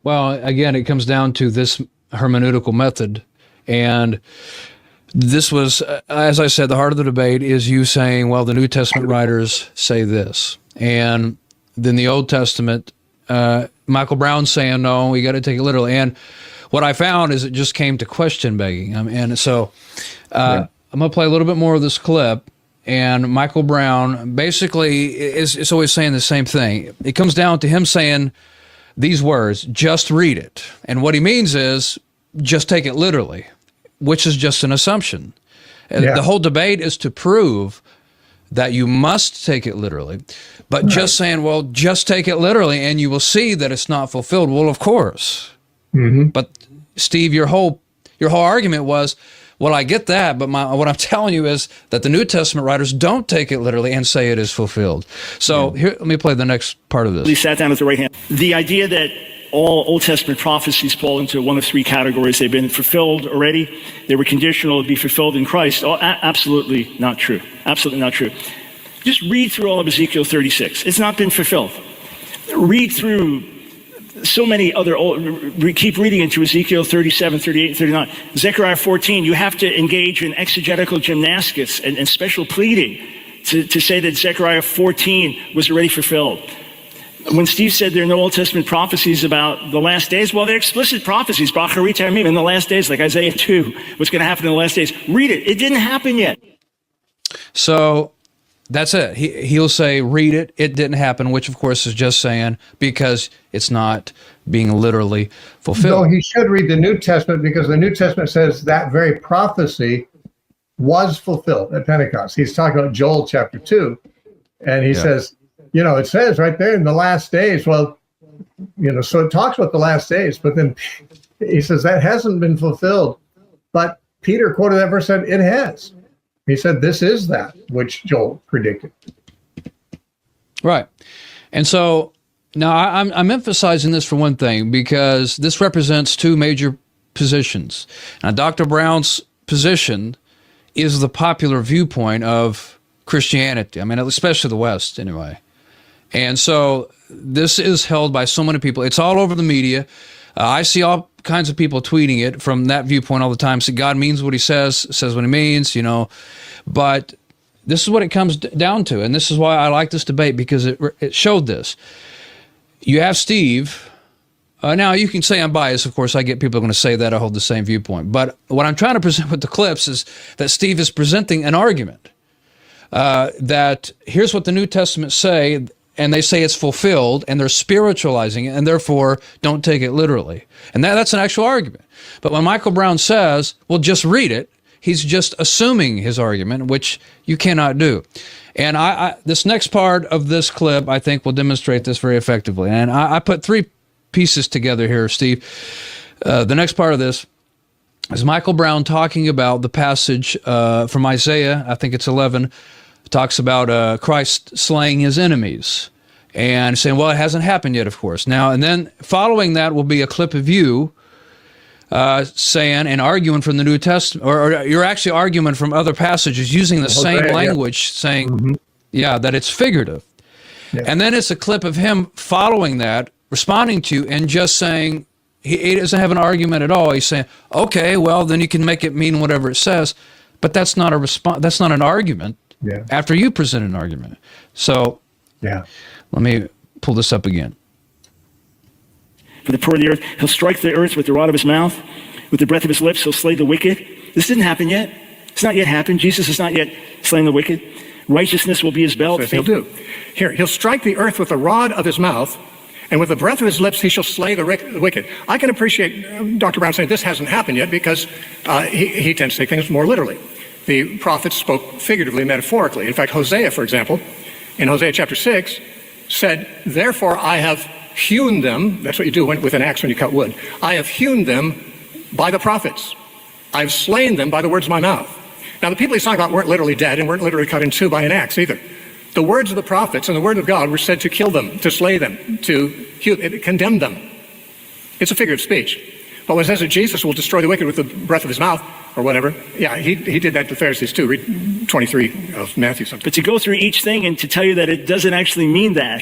Well, again, it comes down to this hermeneutical method. And this was, as I said, the heart of the debate is you saying, well, the New Testament writers say this. And then the Old Testament, Michael Brown saying, no, we got to take it literally. And what I found is it just came to question begging. And so I'm going to play a little bit more of this clip. And Michael Brown basically is always saying the same thing. It comes down to him saying these words, just read it. And what he means is just take it literally, which is just an assumption. Yeah. The whole debate is to prove that you must take it literally. But just saying, well, just take it literally and you will see that it's not fulfilled. Well, of course. Mm-hmm. But Steve, your whole argument was, well, I get that, but what I'm telling you is that the New Testament writers don't take it literally and say it is fulfilled. So here, let me play the next part of this. He sat down at the right hand. The idea that all Old Testament prophecies fall into one of three categories. They've been fulfilled already. They were conditional to be fulfilled in Christ. Oh, absolutely not true. Absolutely not true. Just read through all of Ezekiel 36. It's not been fulfilled. Read through so many other, keep reading into Ezekiel 37, 38, 39. Zechariah 14, you have to engage in exegetical gymnastics and special pleading to say that Zechariah 14 was already fulfilled. When Steve said there are no Old Testament prophecies about the last days, well, they're explicit prophecies, in the last days, like Isaiah 2, what's going to happen in the last days. Read it. It didn't happen yet. So that's it. He'll say, read it. It didn't happen, which, of course, is just saying because it's not being literally fulfilled. No, he should read the New Testament because the New Testament says that very prophecy was fulfilled at Pentecost. He's talking about Joel chapter 2, and he says, it says right there in the last days. Well, so it talks about the last days, but then he says that hasn't been fulfilled. But Peter quoted that verse, said it has. He said, this is that which Joel predicted. Right. And so now I'm emphasizing this for one thing, because this represents two major positions. Now, Dr. Brown's position is the popular viewpoint of Christianity. I mean, especially the West anyway. And so this is held by so many people. It's all over the media. I see all kinds of people tweeting it from that viewpoint all the time. So God means what he says what he means, But this is what it comes down to. And this is why I like this debate, because it showed this. You have Steve. Now, you can say I'm biased. Of course, I get people are going to say that I hold the same viewpoint. But what I'm trying to present with the clips is that Steve is presenting an argument that here's what the New Testament say, and they say it's fulfilled, and they're spiritualizing it, and therefore don't take it literally. And that's an actual argument. But when Michael Brown says, well, just read it, he's just assuming his argument, which you cannot do. And this next part of this clip, I think, will demonstrate this very effectively. And I put three pieces together here, Steve. The next part of this is Michael Brown talking about the passage from Isaiah, I think it's 11, talks about Christ slaying his enemies and saying, well, it hasn't happened yet, of course. Now, and then following that will be a clip of you saying and arguing from the New Testament, or you're actually arguing from other passages using the same language, saying, that it's figurative. Yeah. And then it's a clip of him following that, responding to, and just saying, he doesn't have an argument at all. He's saying, okay, well, then you can make it mean whatever it says, but that's not a response. That's not an argument. Yeah. After you present an argument. So, let me pull this up again. For the poor of the earth, he'll strike the earth with the rod of his mouth. With the breath of his lips, he'll slay the wicked. This didn't happen yet. It's not yet happened. Jesus has not yet slain the wicked. Righteousness will be his belt. So he'll do. Here, he'll strike the earth with the rod of his mouth, and with the breath of his lips, he shall slay the wicked. I can appreciate Dr. Brown saying this hasn't happened yet, because he tends to take things more literally. The prophets spoke figuratively, metaphorically. In fact, Hosea, for example, in Hosea chapter 6, said, therefore I have hewn them. That's what you do with an axe when you cut wood. I have hewn them by the prophets. I've slain them by the words of my mouth. Now, the people he's talking about weren't literally dead and weren't literally cut in two by an axe either. The words of the prophets and the word of God were said to kill them, to slay them, to condemn them. It's a figure of speech. But when it says that Jesus will destroy the wicked with the breath of his mouth, or whatever, he did that to the Pharisees too. Read 23 of Matthew. But to go through each thing and to tell you that it doesn't actually mean that,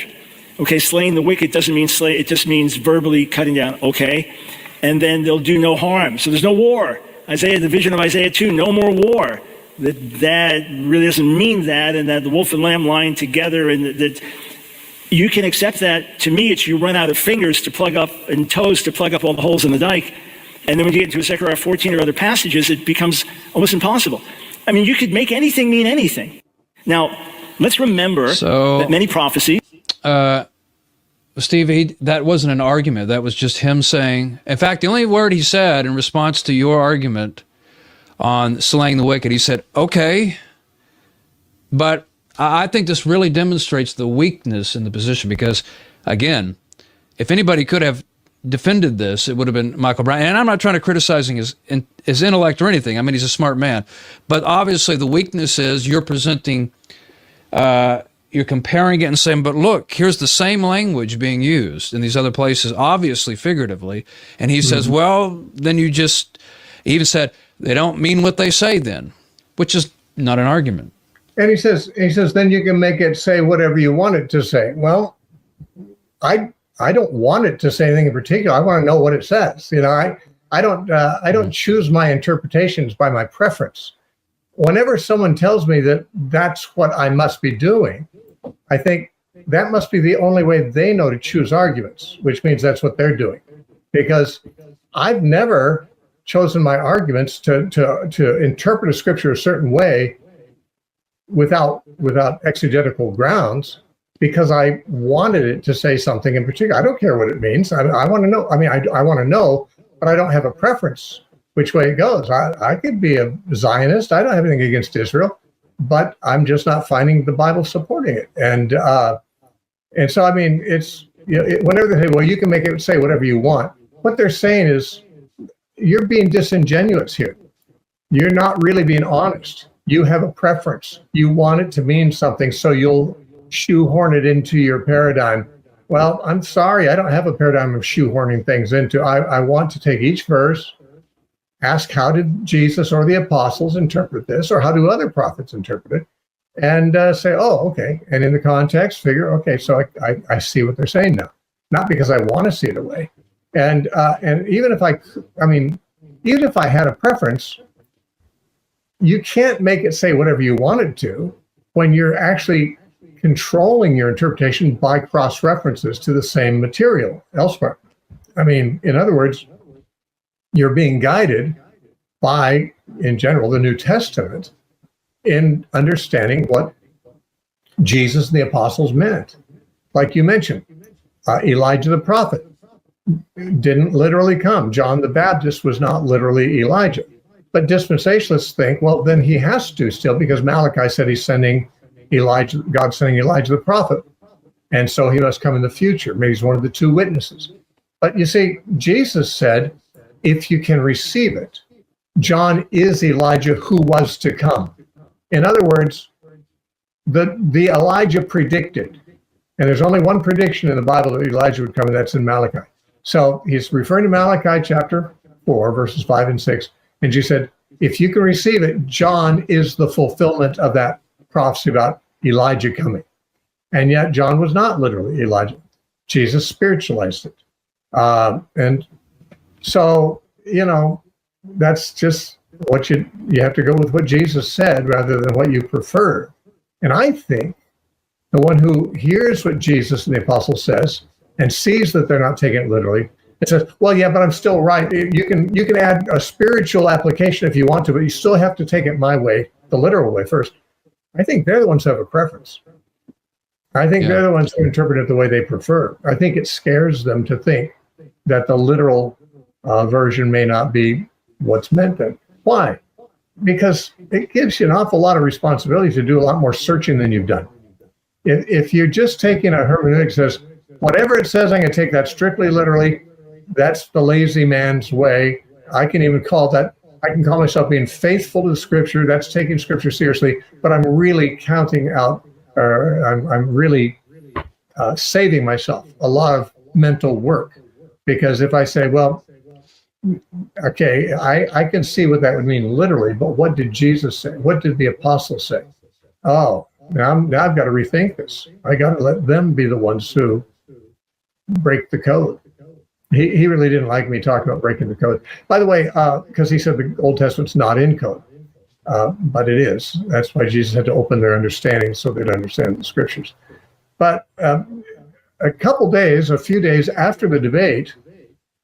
Okay, slaying the wicked doesn't mean slay, it just means verbally cutting down. Okay, and then they'll do no harm. So there's no war. Isaiah, the vision of Isaiah 2, no more war. That really doesn't mean that, and that the wolf and lamb lying together, and that you can accept that. To me, it's you run out of fingers to plug up and toes to plug up all the holes in the dike. And then when you get into Zechariah 14 or other passages, it becomes almost impossible. I mean, you could make anything mean anything. Now, let's remember that many prophecies. Steve, that wasn't an argument. That was just him saying, in fact, the only word he said in response to your argument on slaying the wicked, he said, okay, but I think this really demonstrates the weakness in the position because, again, if anybody could have defended this, it would have been Michael Brown. And I'm not trying to criticize his intellect or anything. I mean, he's a smart man. But obviously the weakness is you're presenting, you're comparing it and saying, but look, here's the same language being used in these other places, obviously figuratively. And he says, well, then he even said, they don't mean what they say then, which is not an argument. And he says, then you can make it say whatever you want it to say. Well, I don't want it to say anything in particular. I want to know what it says. You know, I don't choose my interpretations by my preference. Whenever someone tells me that that's what I must be doing, I think that must be the only way they know to choose arguments, which means that's what they're doing. Because I've never chosen my arguments to interpret a scripture a certain way without exegetical grounds, because I wanted it to say something in particular. I don't care what it means. I want to know. I mean, I want to know, but I don't have a preference which way it goes. I could be a Zionist. I don't have anything against Israel, but I'm just not finding the Bible supporting it. And so, I mean, it's, you know, whenever they say, well, you can make it say whatever you want, what they're saying is you're being disingenuous here. You're not really being honest. You have a preference. You want it to mean something, so you'll shoehorn it into your paradigm. Well, I'm sorry, I don't have a paradigm of shoehorning things into. I want to take each verse, ask how did Jesus or the apostles interpret this, or how do other prophets interpret it, and say, oh, okay. And in the context, figure, okay, so I see what they're saying now. Not because I want to see it away. And even if even if I had a preference, you can't make it say whatever you want it to when you're actually controlling your interpretation by cross-references to the same material elsewhere. I mean, in other words, you're being guided by, in general, the New Testament in understanding what Jesus and the apostles meant. Like you mentioned, Elijah the prophet didn't literally come. John the Baptist was not literally Elijah. But dispensationalists think, well, then he has to still, because Malachi said he's sending Elijah, God's sending Elijah the prophet. And so he must come in the future. Maybe he's one of the two witnesses. But you see, Jesus said, if you can receive it, John is Elijah who was to come. In other words, the Elijah predicted, and there's only one prediction in the Bible that Elijah would come, and that's in Malachi. So he's referring to Malachi chapter 4, verses 5 and 6. And she said, if you can receive it, John is the fulfillment of that prophecy about Elijah coming. And yet John was not literally Elijah. Jesus spiritualized it. And so, you know, that's just what you have to go with what Jesus said rather than what you prefer. And I think the one who hears what Jesus and the apostle says and sees that they're not taking it literally, it says, well, yeah, but I'm still right. You can add a spiritual application if you want to, but you still have to take it my way, the literal way first. I think they're the ones who have a preference. I think they're the ones who interpret it the way they prefer. I think it scares them to think that the literal version may not be what's meant then. Why? Because it gives you an awful lot of responsibility to do a lot more searching than you've done. If you're just taking a hermeneutic that says, whatever it says, I'm going to take that strictly literally, that's the lazy man's way. I can even call that, I can call myself being faithful to the scripture. That's taking scripture seriously, but I'm really counting out, or I'm really saving myself a lot of mental work. Because if I say, well, okay, I can see what that would mean literally, but what did Jesus say? What did the apostles say? Oh, now I've got to rethink this. I got to let them be the ones who break the code. He really didn't like me talking about breaking the code. By the way, because he said the Old Testament's not in code, but it is. That's why Jesus had to open their understanding so they'd understand the scriptures. But a few days after the debate,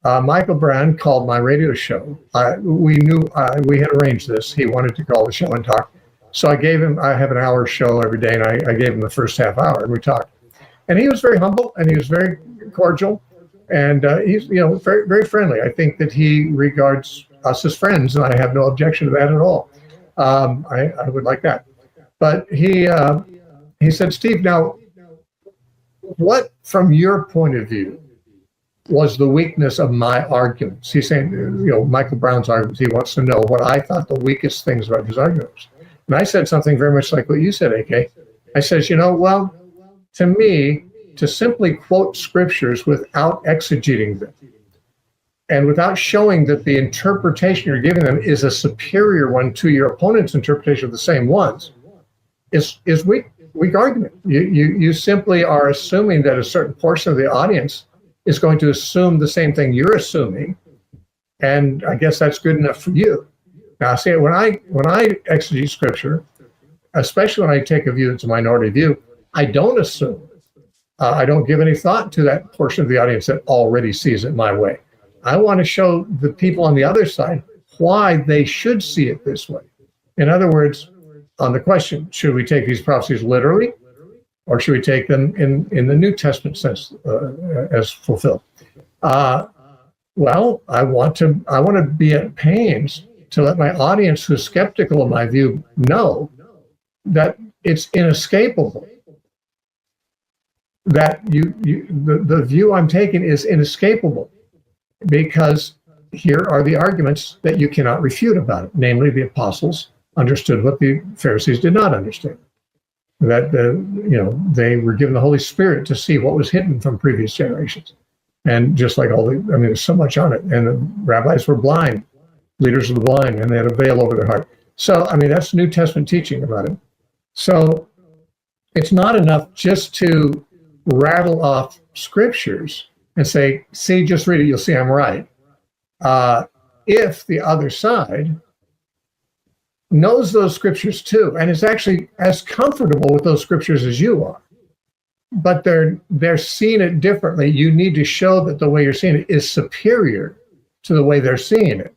Michael Brown called my radio show. We knew we had arranged this. He wanted to call the show and talk. So I have an hour show every day, and I gave him the first half hour, and we talked. And he was very humble, and he was very cordial, and he's very, very friendly. I think that he regards us as friends, and I have no objection to that at all. I would like that. But he said, Steve, now, what, from your point of view, was the weakness of my arguments? He's saying, Michael Brown's arguments. He wants to know what I thought the weakest things about his arguments. And I said something very much like what you said, AK. I says, well, to me, to simply quote scriptures without exegeting them and without showing that the interpretation you're giving them is a superior one to your opponent's interpretation of the same ones is weak argument. You simply are assuming that a certain portion of the audience is going to assume the same thing you're assuming, and I guess that's good enough for you. Now, see, when I exegete scripture, especially when I take a view that's a minority view, I don't assume. I don't give any thought to that portion of the audience that already sees it my way. I want to show the people on the other side why they should see it this way. In other words, on the question, should we take these prophecies literally, or should we take them in the New Testament sense as fulfilled? Well, I want to be at pains to let my audience who's skeptical of my view know that it's inescapable. That the view I'm taking is inescapable, because here are the arguments that you cannot refute about it. Namely, the apostles understood what the Pharisees did not understand. That they were given the Holy Spirit to see what was hidden from previous generations, and just like there's so much on it. And the rabbis were blind, leaders of the blind, and they had a veil over their heart. So that's New Testament teaching about it. So it's not enough just to rattle off scriptures and say, see, just read it, you'll see I'm right. If the other side knows those scriptures too, and is actually as comfortable with those scriptures as you are, but they're seeing it differently, you need to show that the way you're seeing it is superior to the way they're seeing it.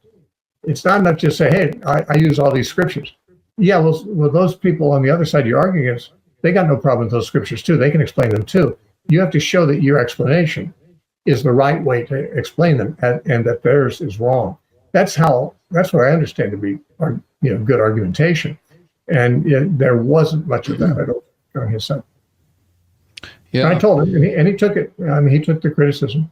It's not enough to just say, hey, I use all these scriptures. Yeah, well, those people on the other side you're arguing against, they got no problem with those scriptures too. They can explain them too. You have to show that your explanation is the right way to explain them, and that theirs is wrong. That's what I understand to be good argumentation. And there wasn't much of that on his side. Yeah. And I told him, and he took it. He took the criticism.